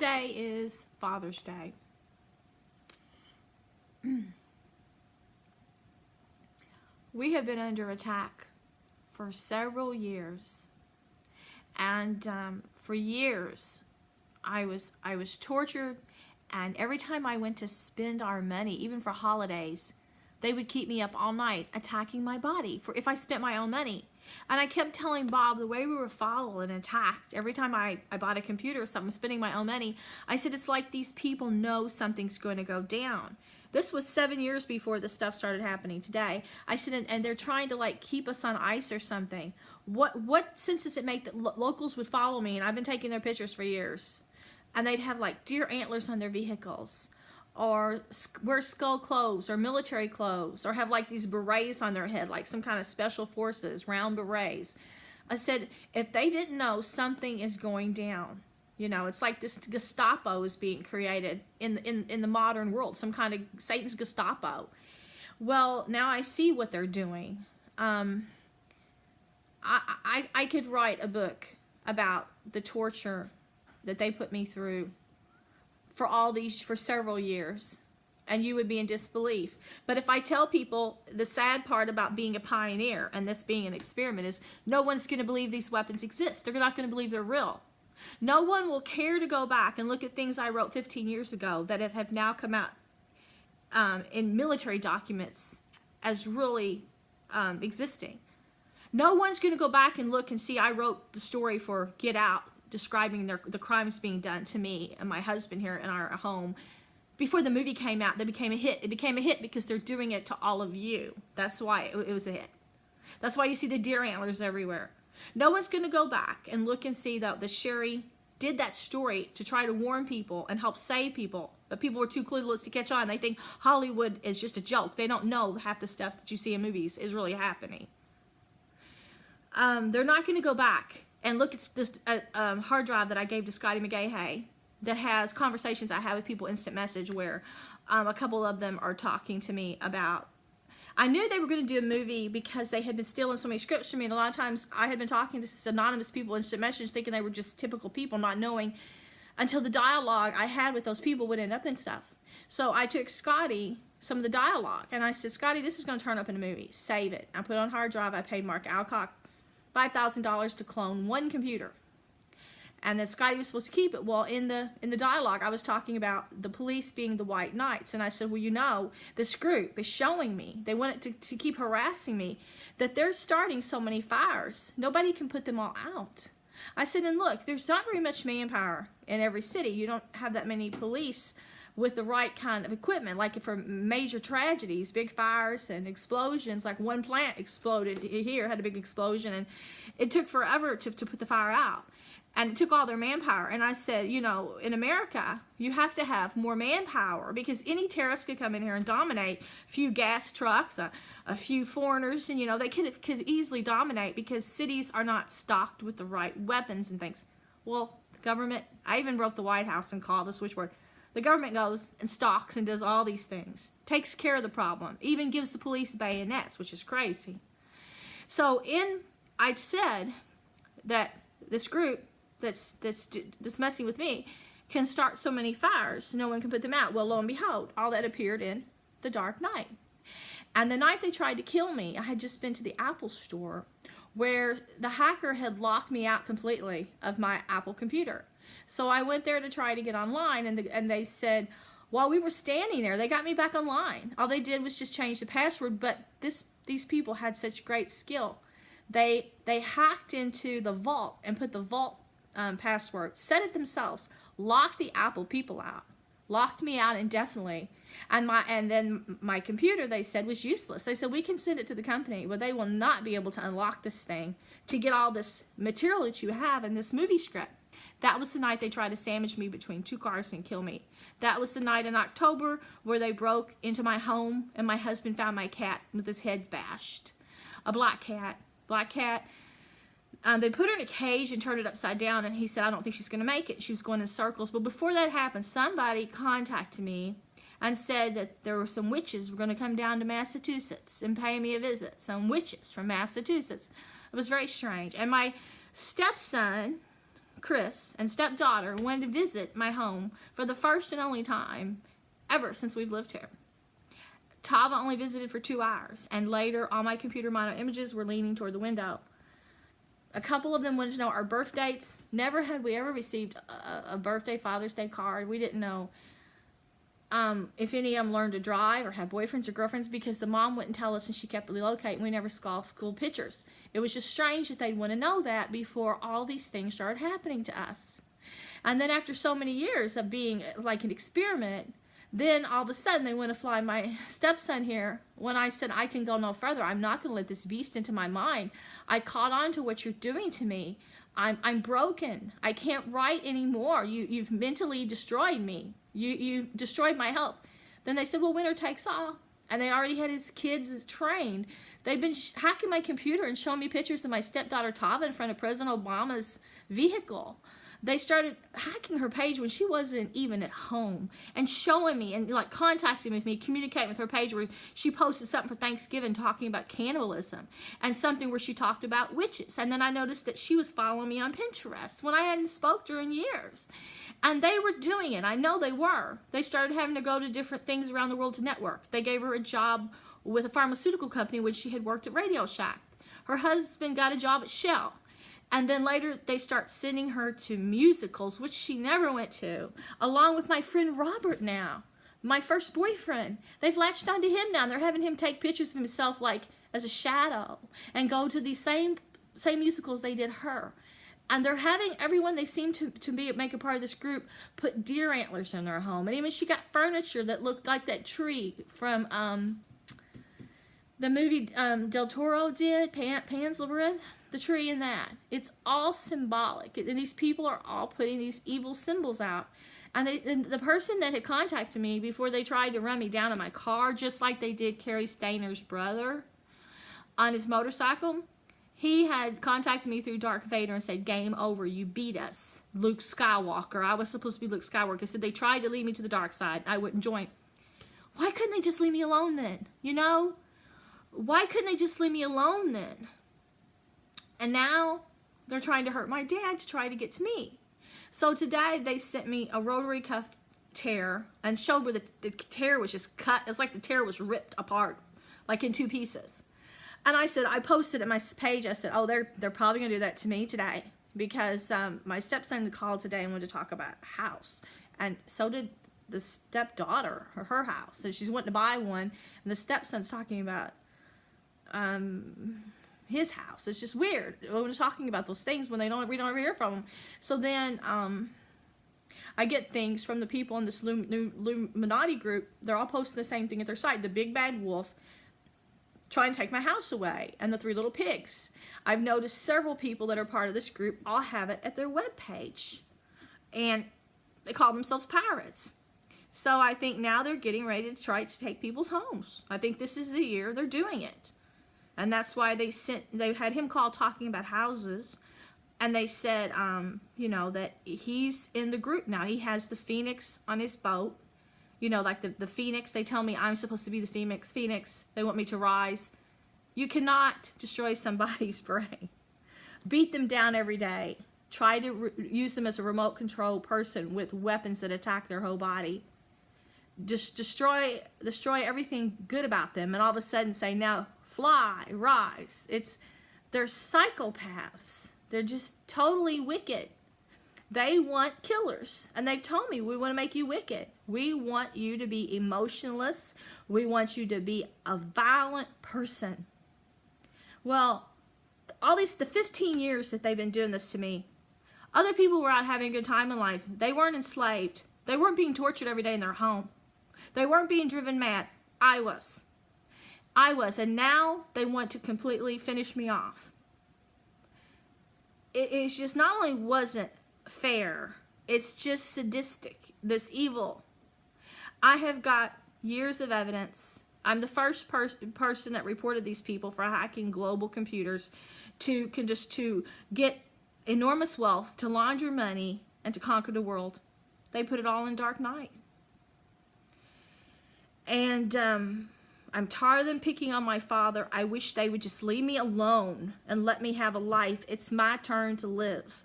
Today is Father's Day. We have been under attack for several years, and for years I was tortured, and every time I went to spend our money, even for holidays, they would keep me up all night attacking my body for if I spent my own money. And I kept telling Bob the way we were followed and attacked every time I bought a computer or something, spending my own money. I said, it's like these people know something's going to go down. This was 7 years before this stuff started happening today. I said, and they're trying to like keep us on ice or something. What sense does it make that locals would follow me? And I've been taking their pictures for years. And they'd have like deer antlers on their vehicles, or wear skull clothes or military clothes, or have like these berets on their head, like some kind of special forces, round berets. I said, if they didn't know something is going down, you know, it's like this Gestapo is being created in the modern world, some kind of Satan's Gestapo. Well, now I see what they're doing. I could write a book about the torture that they put me through for several years, and you would be in disbelief. But if I tell people the sad part about being a pioneer and this being an experiment is no one's going to believe these weapons exist. They're not going to believe they're real. No one will care to go back and look at things I wrote 15 years ago that have now come out in military documents as really existing. No one's going to go back and look and see I wrote the story for Get Out, describing the crimes being done to me and my husband here in our home. Before the movie came out, they became a hit. It became a hit because they're doing it to all of you. That's why it was a hit. That's why you see the deer antlers everywhere. No one's going to go back and look and see that the Sherry did that story to try to warn people and help save people. But people were too clueless to catch on. They think Hollywood is just a joke. They don't know half the stuff that you see in movies is really happening. They're not going to go back and look at this hard drive that I gave to Scotty McGahey that has conversations I have with people instant message where a couple of them are talking to me about. I knew they were going to do a movie because they had been stealing so many scripts from me, and a lot of times I had been talking to anonymous people instant message thinking they were just typical people, not knowing until the dialogue I had with those people would end up in stuff. So I took Scotty some of the dialogue and I said, Scotty, this is going to turn up in a movie. Save it. I put it on hard drive. I paid Mark Alcock $5,000 to clone one computer, and then Scotty was supposed to keep it. Well, in the dialogue, I was talking about the police being the white knights, and I said, well, you know, this group is showing me, they want it to keep harassing me, that they're starting so many fires. Nobody can put them all out. I said, and look, there's not very much manpower in every city. You don't have that many police with the right kind of equipment, like for major tragedies, big fires and explosions. Like one plant exploded here, had a big explosion, and it took forever to put the fire out. And it took all their manpower. And I said, you know, in America, you have to have more manpower because any terrorist could come in here and dominate. A few gas trucks, a few foreigners, and, you know, they could easily dominate because cities are not stocked with the right weapons and things. Well, the government, I even wrote the White House and called the switchboard. The government goes and stalks and does all these things, takes care of the problem, even gives the police bayonets, which is crazy. So I said that this group that's messing with me can start so many fires, no one can put them out. Well, lo and behold, all that appeared in The Dark Knight. And the night they tried to kill me, I had just been to the Apple store where the hacker had locked me out completely of my Apple computer. So I went there to try to get online, and they said, while we were standing there, they got me back online. All they did was just change the password, but these people had such great skill. They hacked into the vault and put the vault password, set it themselves, locked the Apple people out, locked me out indefinitely, and then my computer, they said, was useless. They said, we can send it to the company, but they will not be able to unlock this thing to get all this material that you have in this movie script. That was the night they tried to sandwich me between two cars and kill me. That was the night in October where they broke into my home and my husband found my cat with his head bashed. A black cat. They put her in a cage and turned it upside down, and he said, I don't think she's going to make it. She was going in circles. But before that happened, somebody contacted me and said that there were some witches were going to come down to Massachusetts and pay me a visit. Some witches from Massachusetts. It was very strange. And my stepson Chris, and stepdaughter wanted to visit my home for the first and only time ever since we've lived here. Tava only visited for 2 hours, and later all my computer monitor images were leaning toward the window. A couple of them wanted to know our birth dates. Never had we ever received a birthday, Father's Day card. We didn't know if any of them learned to drive or had boyfriends or girlfriends, because the mom wouldn't tell us and she kept relocating. We never saw school pictures. It was just strange that they'd want to know that before all these things started happening to us. And then after so many years of being like an experiment, then all of a sudden they want to fly my stepson here. When I said I can go no further, I'm not going to let this beast into my mind. I caught on to what you're doing to me. I'm broken. I can't write anymore. You've mentally destroyed me. You destroyed my health. Then they said, well, winner takes all. And they already had his kids trained. They've been hacking my computer and showing me pictures of my stepdaughter Tava in front of President Obama's vehicle. They started hacking her page when she wasn't even at home, and showing me and like contacting with me, communicating with her page, where she posted something for Thanksgiving talking about cannibalism, and something where she talked about witches. And then I noticed that she was following me on Pinterest when I hadn't spoke to her in years. And they were doing it. I know they were. They started having to go to different things around the world to network. They gave her a job with a pharmaceutical company when she had worked at Radio Shack. Her husband got a job at Shell. And then later they start sending her to musicals, which she never went to, along with my friend Robert now, my first boyfriend. They've latched onto him now, and they're having him take pictures of himself like as a shadow and go to these same musicals they did her. And they're having everyone they seem to make a part of this group put deer antlers in their home. And even she got furniture that looked like that tree from the movie Del Toro did, Pan's Labyrinth. The tree in that. It's all symbolic. And these people are all putting these evil symbols out. And the person that had contacted me before they tried to run me down in my car, just like they did Carrie Stainer's brother on his motorcycle, he had contacted me through Darth Vader and said, game over, you beat us. Luke Skywalker. I was supposed to be Luke Skywalker. He said they tried to lead me to the dark side. I wouldn't join. Why couldn't they just leave me alone then? You know? Why couldn't they just leave me alone then? And now they're trying to hurt my dad to try to get to me. So today they sent me a rotary cuff tear and showed where the tear was just cut. It's like the tear was ripped apart, like in 2 pieces. And I said, I posted at my page, I said, oh, they're probably going to do that to me today, because my stepson called today and wanted to talk about a house. And so did the stepdaughter, her house. And she's wanting to buy one. And the stepson's talking about his house. It's just weird when we're talking about those things when we don't ever hear from them. So then I get things from the people in this new Illuminati group. They're all posting the same thing at their site. The big bad wolf trying to take my house away, and the 3 little pigs. I've noticed several people that are part of this group all have it at their webpage, and they call themselves pirates. So I think now they're getting ready to try to take people's homes. I think this is the year they're doing it. And that's why they had him call talking about houses. And they said, you know, that he's in the group now. He has the Phoenix on his boat. You know, like the Phoenix. They tell me I'm supposed to be the Phoenix. They want me to rise. You cannot destroy somebody's brain. Beat them down every day. Try to use them as a remote control person with weapons that attack their whole body. Just destroy everything good about them. And all of a sudden say, now, fly, rise. They're psychopaths. They're just totally wicked. They want killers. And they've told me, we want to make you wicked. We want you to be emotionless. We want you to be a violent person. Well, the 15 years that they've been doing this to me, other people were out having a good time in life. They weren't enslaved. They weren't being tortured every day in their home. They weren't being driven mad. I was. And now they want to completely finish me off. It's just not only wasn't fair, it's just sadistic, this evil. I have got years of evidence. I'm the first person that reported these people for hacking global computers to get enormous wealth, to launder money, and to conquer the world. They put it all in Dark Knight. And I'm tired of them picking on my father. I wish they would just leave me alone and let me have a life. It's my turn to live.